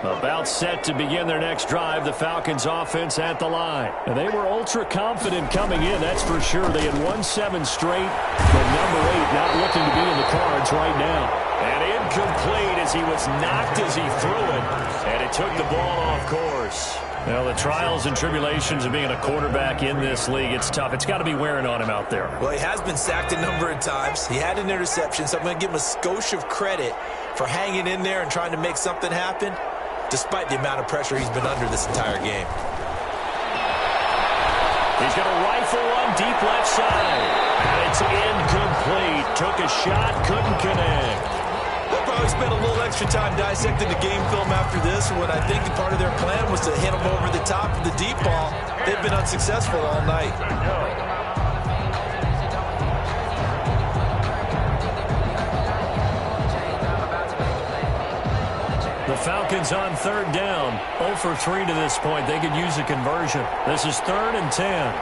About set to begin their next drive, the Falcons offense at the line. And they were ultra confident coming in, that's for sure. They had won 7 straight, but number 8 not looking to be in the cards right now. And incomplete as he was knocked as he threw it, and it took the ball off course. Well, the trials and tribulations of being a quarterback in this league, it's tough. It's got to be wearing on him out there. Well, he has been sacked a number of times. He had an interception, so I'm going to give him a skosh of credit for hanging in there and trying to make something happen, despite the amount of pressure he's been under this entire game. He's going to rifle one deep left side. And it's incomplete. Took a shot, couldn't connect. They'll probably spend a little extra time dissecting the game film after this, when I think part of their plan was to hit him over the top of the deep ball. They've been unsuccessful all night. The Falcons on third down. 0 for 3 to this point. They could use a conversion. This is 3rd and 10.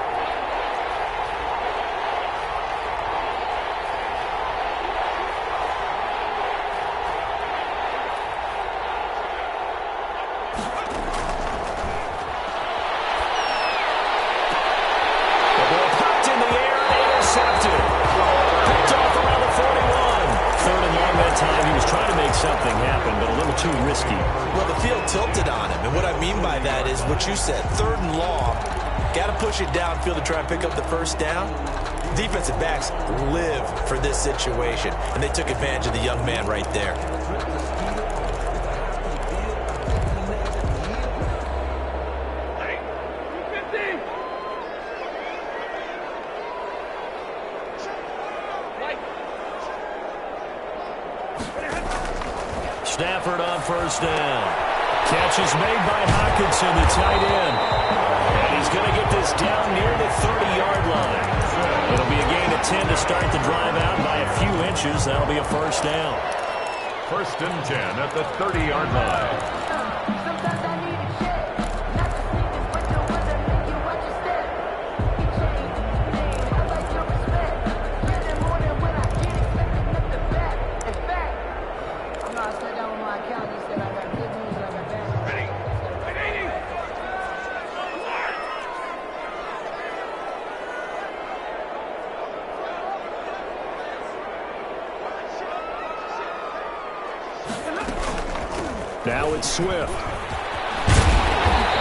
something happen, but a little too risky. Well, the field tilted on him, and what I mean by that is what you said, 3rd and long. Got to push it downfield to try and pick up the first down. Defensive backs live for this situation, and they took advantage of the young man right there. Stafford on 1st down. Catch is made by Hawkinson, the tight end. And he's going to get this down near the 30-yard line. It'll be a gain of 10 to start the drive out by a few inches. That'll be a 1st down. 1st and 10 at the 30-yard line. Now it's Swift.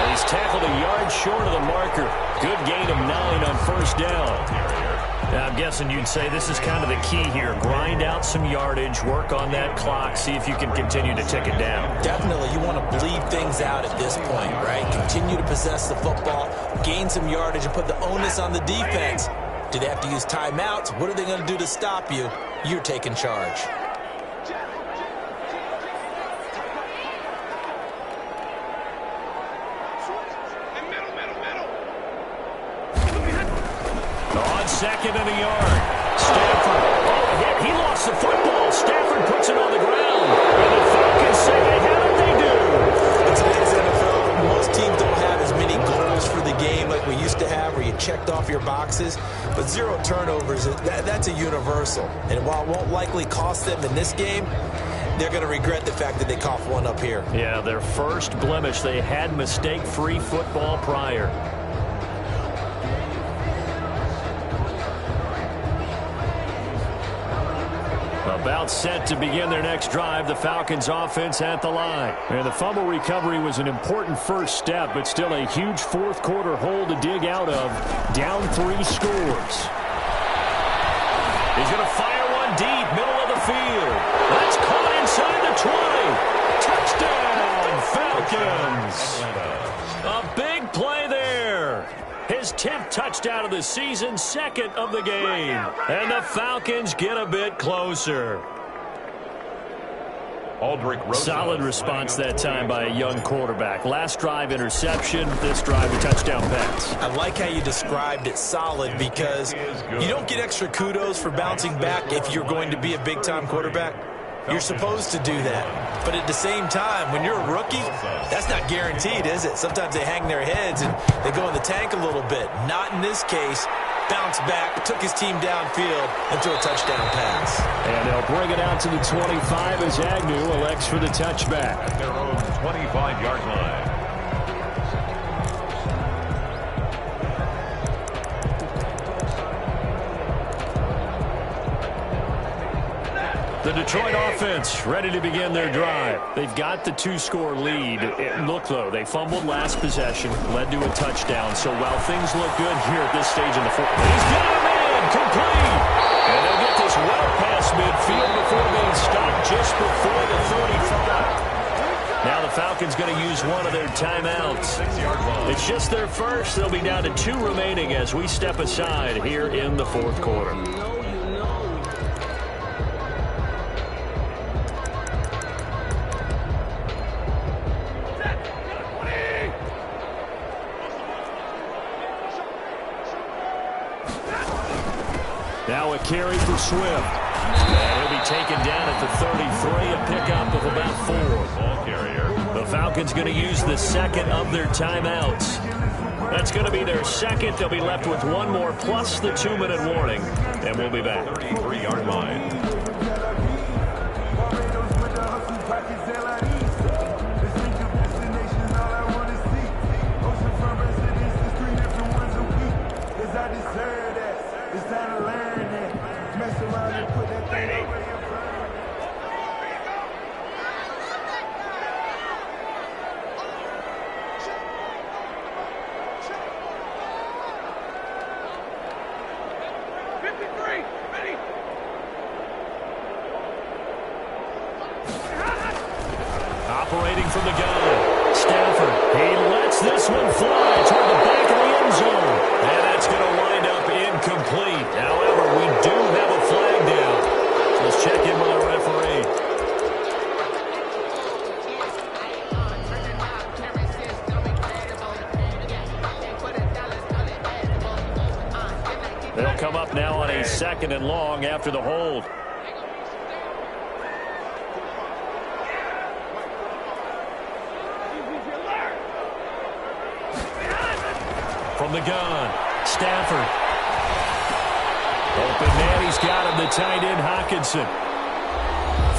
He's tackled a yard short of the marker. Good gain of 9 on 1st down. Now, I'm guessing you'd say this is kind of the key here. Grind out some yardage, work on that clock, see if you can continue to tick it down. Definitely, you want to bleed things out at this point, right? Continue to possess the football, gain some yardage, and put the onus on the defense. Do they have to use timeouts? What are they going to do to stop you? You're taking charge. Second and a yard. Stafford. Oh, hit. He lost the football. Stafford puts it on the ground. And the Falcons say they have it. They do. In today's NFL, most teams don't have as many goals for the game like we used to have where you checked off your boxes. But 0 turnovers, that's a universal. And while it won't likely cost them in this game, they're going to regret the fact that they coughed one up here. Yeah, their first blemish. They had mistake-free football prior. About set to begin their next drive, the Falcons offense at the line. And the fumble recovery was an important first step, but still a huge 4th quarter hole to dig out of. Down 3 scores. He's going to fire one deep, middle of the field. That's caught inside the 20. Touchdown, Falcons. A big play there. His 10th touchdown of the season, 2nd of the game. And the Falcons get a bit closer. Solid response that time by a young quarterback. Last drive, interception. This drive, a touchdown pass. I like how you described it solid because you don't get extra kudos for bouncing back if you're going to be a big-time quarterback. You're supposed to do that. But at the same time, when you're a rookie, that's not guaranteed, is it? Sometimes they hang their heads and they go in the tank a little bit. Not in this case. Bounced back, took his team downfield, and threw a touchdown pass. And they'll bring it out to the 25 as Agnew elects for the touchback. At their own 25-yard line. The Detroit offense ready to begin their drive. They've got the 2-score lead. Look, though, they fumbled last possession, led to a touchdown. So while things look good here at this stage in the fourth, he's got him in, complete. And they'll get this well past midfield before being stopped just before the 35. Now the Falcons going to use one of their timeouts. It's just their first. They'll be down to 2 remaining as we step aside here in the 4th quarter. Now a carry for Swift. And he'll be taken down at the 33, a pickup of about 4. Ball carrier. The Falcons going to use the 2nd of their timeouts. That's going to be their 2nd. They'll be left with 1 more plus the 2-minute warning. And we'll be back. 33-yard line. They'll come up now on a 2nd and long after the hold. From the gun, Stafford. Open man, he's got him, the tight end, Hockenson.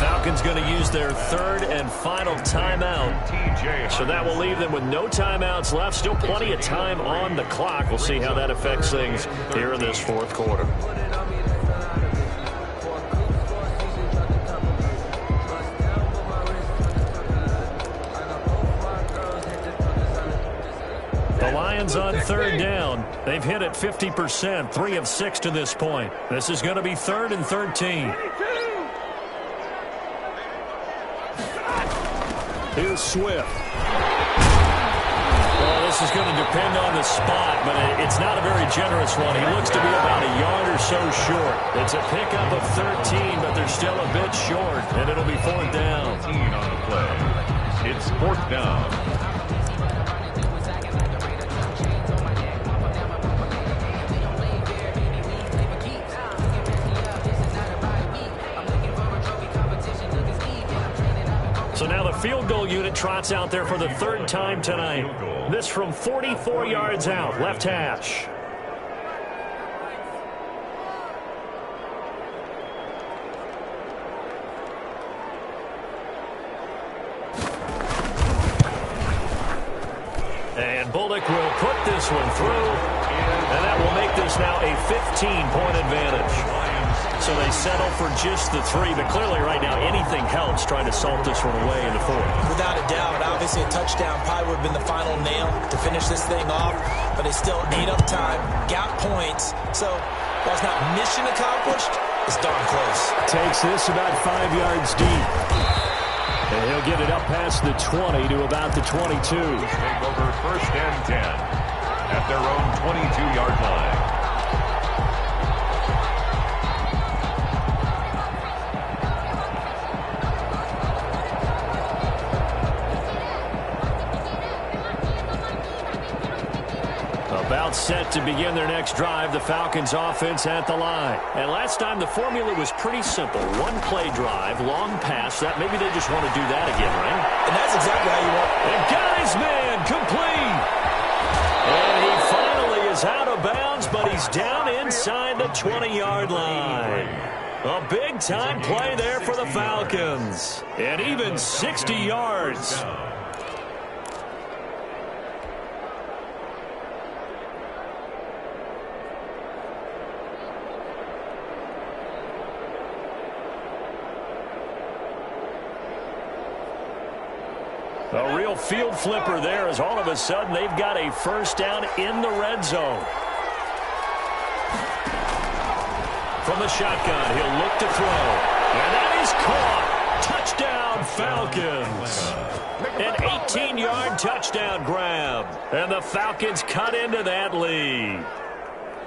Falcons going to use their 3rd and final timeout. So that will leave them with no timeouts left. Still plenty of time on the clock. We'll see how that affects things here in this 4th quarter. The Lions on 3rd down. They've hit it 50%, 3 of 6 to this point. This is going to be 3rd and 13. Here's Swift. Well, this is going to depend on the spot, but it's not a very generous one. He looks to be about a yard or so short. It's a pickup of 13, but they're still a bit short, and it'll be 4th down. 13 on the play. It's 4th down. So now the field goal unit trots out there for the 3rd time tonight. This from 44 yards out, left hash. And Bullock will put this one through, and that will make this now a 15-point advantage. So they settle for just the 3, but clearly right now anything helps trying to salt this one away in the 4th. Without a doubt, obviously a touchdown probably would have been the final nail to finish this thing off, but they still ate up time, got points. So while it's not mission accomplished, it's darn close. Takes this about 5 yards deep. And he'll get it up past the 20 to about the 22. Take over 1st and 10 at their own 22-yard line. About set to begin their next drive, the Falcons offense at the line. And last time the formula was pretty simple. 1-play drive, long pass. That maybe they just want to do that again, right? And that's exactly how you want. And guy's man, complete. And he finally is out of bounds, but he's down inside the 20-yard line. A big-time play there for the Falcons. And even 60 yards. A real field flipper there as all of a sudden they've got a 1st down in the red zone. From the shotgun, he'll look to throw. And that is caught. Touchdown, Falcons. An 18-yard touchdown grab. And the Falcons cut into that lead.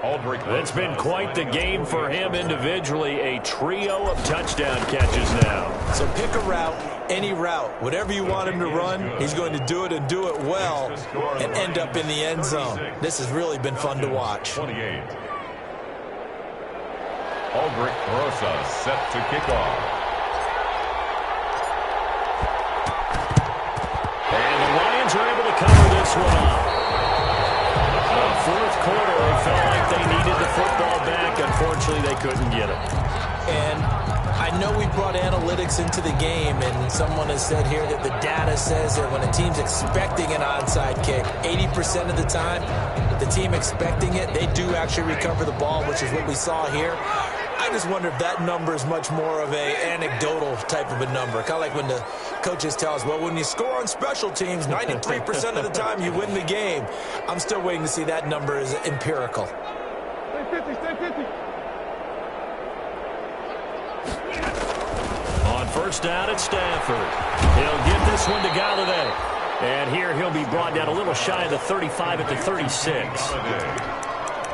It's been quite the game for him individually. A trio of touchdown catches now. So pick a route, any route. Whatever you want him to run, he's going to do it and do it well and end up in the end zone. This has really been fun to watch. 28. Aldrich Rosa set to kick off. And the Lions are able to cover this one up. 4th quarter, they felt like they needed the football back. Unfortunately, they couldn't get it. And I know we brought analytics into the game, and someone has said here that the data says that when a team's expecting an onside kick, 80% of the time, the team expecting it, they do actually recover the ball, which is what we saw here. I just wonder if that number is much more of a anecdotal type of a number. Kind of like when the coaches tell us, well, when you score on special teams, 93% of the time you win the game. I'm still waiting to see that number is empirical. On 1st down at Stafford. He'll get this one to Galladay. And here he'll be brought down a little shy of the 35 at the 36.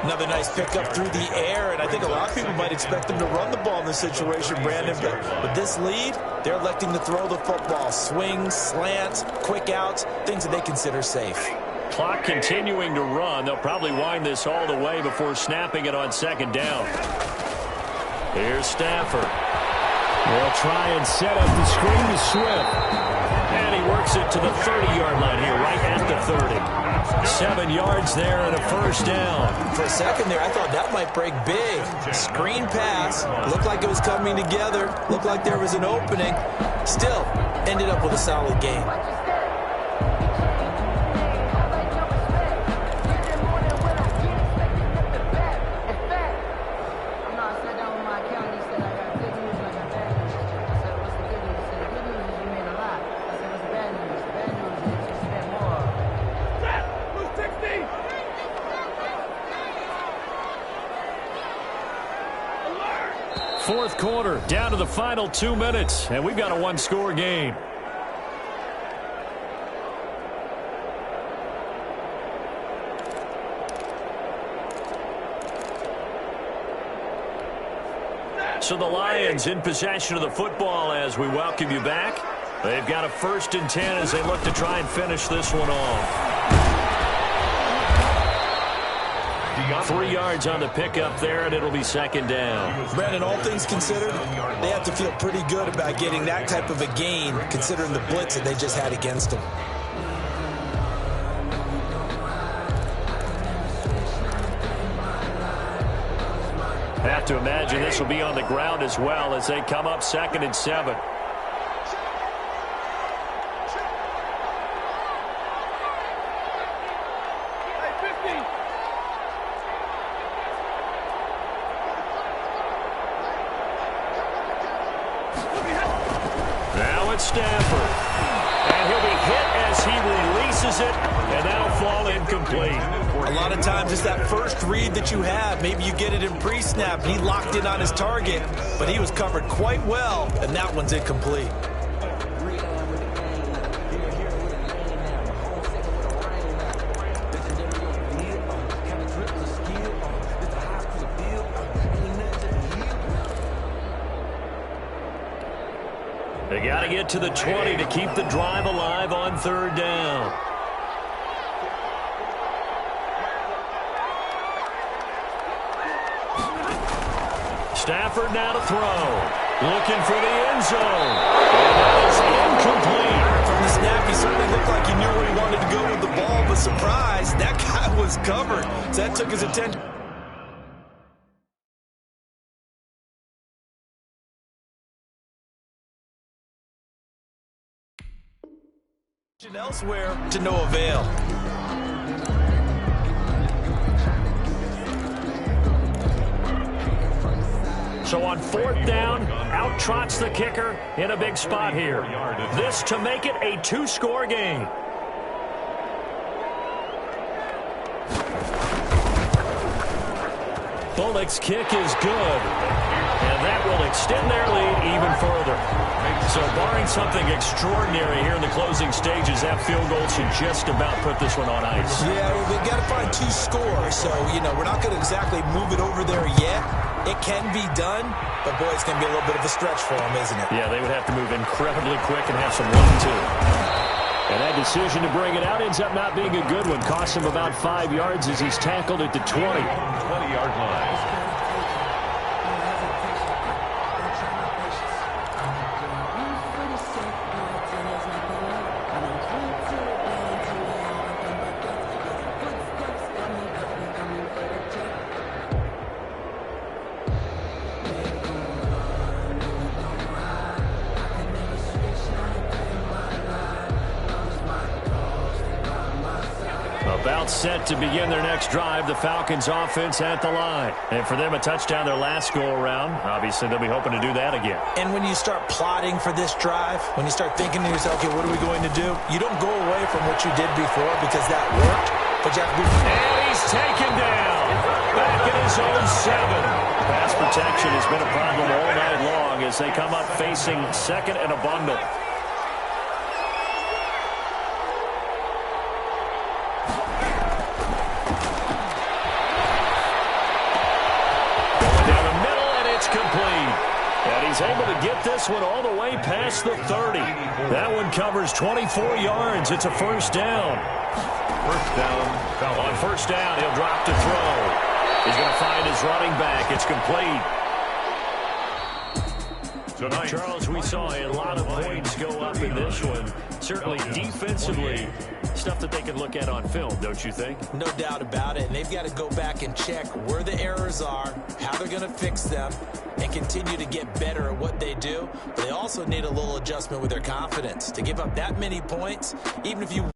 Another nice pickup through the air, and I think a lot of people might expect them to run the ball in this situation, Brandon, but with this lead, they're electing to throw the football. Swings, slants, quick outs, things that they consider safe. Clock continuing to run. They'll probably wind this all the way before snapping it on second down. Here's Stafford. They'll try and set up the screen to Swift. And he works it to the 30-yard line here, right at the 30. 7 yards there and a first down. For a second there, I thought that might break big. Screen pass. Looked like it was coming together. Looked like there was an opening. Still, ended up with a solid game. Fourth quarter, down to the final 2 minutes, and we've got a one-score game. So the Lions in possession of the football as we welcome you back. They've got a 1st and 10 as they look to try and finish this one off. 3 yards on the pickup there, and it'll be second down. Brandon, all things considered, they have to feel pretty good about getting that type of a gain, considering the blitz that they just had against them. Have to imagine this will be on the ground as well as they come up 2nd and 7. Stafford. And he'll be hit as he releases it, and that'll fall incomplete. A lot of times it's that first read that you have. Maybe you get it in pre-snap. He locked in on his target, but he was covered quite well, and that one's incomplete. They got to get to the 20 to keep the drive alive on 3rd down. Stafford now to throw. Looking for the end zone. And that is incomplete. From the snap, he certainly looked like he knew where he wanted to go with the ball, but surprise, that guy was covered. So that took his attention. Elsewhere to no avail. So on 4th down, out trots the kicker in a big spot here. This to make it a 2-score game. Bullock's kick is good. And that will extend their lead even further. So barring something extraordinary here in the closing stages, that field goal should just about put this one on ice. Yeah, we've got to find 2 scores. So, we're not going to exactly move it over there yet. It can be done, but, boy, it's going to be a little bit of a stretch for them, isn't it? Yeah, they would have to move incredibly quick and have some run, too. And that decision to bring it out ends up not being a good one. Costs him about 5 yards as he's tackled at the 20. 20-yard line. About set to begin their next drive. The Falcons offense at the line. And for them, a touchdown their last go-around. Obviously, they'll be hoping to do that again. And when you start plotting for this drive, when you start thinking to yourself, okay, what are we going to do? You don't go away from what you did before because that worked. But you have to and he's taken down. Back in his own 7. Pass protection has been a problem all night long as they come up facing 2nd and a bundle. And he's able to get this one all the way past the 30. That one covers 24 yards. It's a first down. First down. On first down, he'll drop to throw. He's going to find his running back. It's complete. Tonight, Charles, we saw a lot of points go up in this one. Certainly defensively, stuff that they can look at on film, don't you think? No doubt about it. And they've got to go back and check where the errors are, how they're going to fix them, and continue to get better at what they do. But they also need a little adjustment with their confidence. To give up that many points, even if you